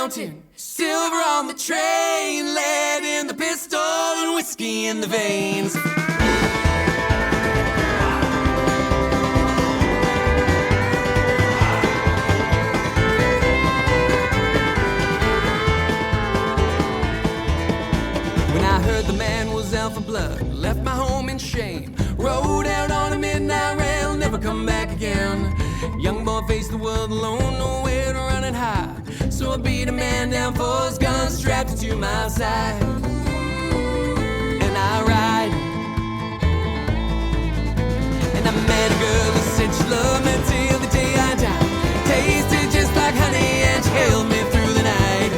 mountain, silver on the train, lead in the pistol and whiskey in the veins. When I heard the man was out for blood, left my home in shame, rode out on a midnight rail, never come back again. Young boy faced the world alone, nowhere to run and hide. So I beat a man down for his gun, strapped it to my side, and I ride. And I met a girl who said she loved me till the day I died. Tasted just like honey and she held me through the night.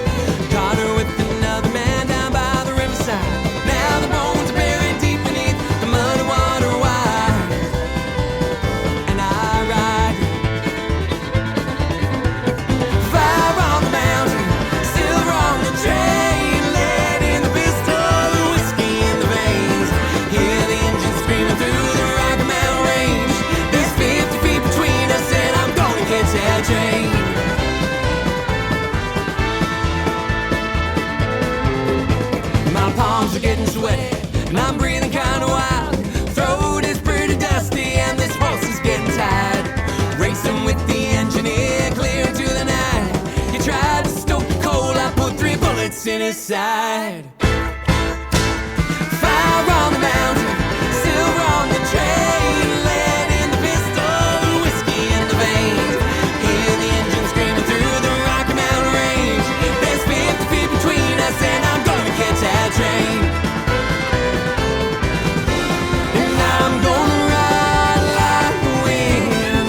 Caught her with another man down by the riverside. Now the bones are buried deep beneath the muddy water wide, and I ride. Fire on the mountain, silver on the train, lead in the pistol, whiskey in the veins. Hear the engine screaming through the Rocky Mountain range. There's 50 feet between us and I'm gonna catch that train. My palms are getting sweaty and I'm breathing kinda wild. Throat is pretty dusty and this horse is getting tired. Racing with the engineer clear into the night. He tried to stoke the coal, I put 3 bullets in his side. Fire on the mountain, silver on the train, lead in the pistol, whiskey in the veins. Hear the engine screaming through the Rocky Mountain range. There's 50 feet between us and I'm gonna catch that train. And I'm gonna ride like the wind,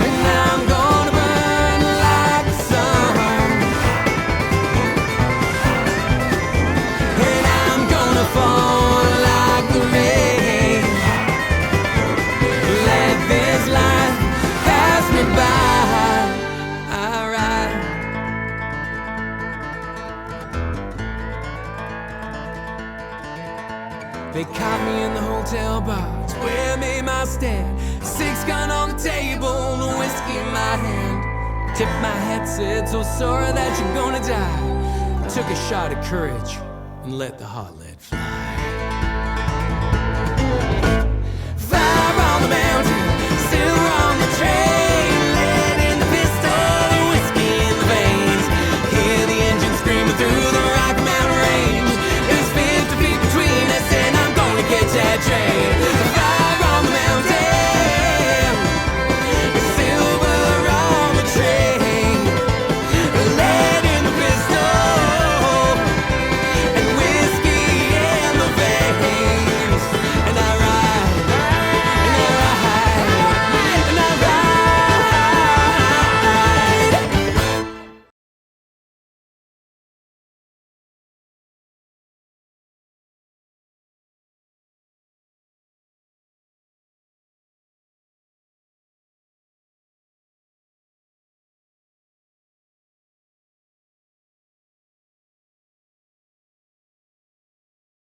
and I'm gonna burn like the sun, and I'm gonna fall like the rain. Let this life pass me by. I ride. They caught me in the hotel bar, it's where I made my stand. 6 gun on the table, the whiskey in my hand. Tipped my head, said, so sorry that you're gonna die. Took a shot of courage and let the heart let fly.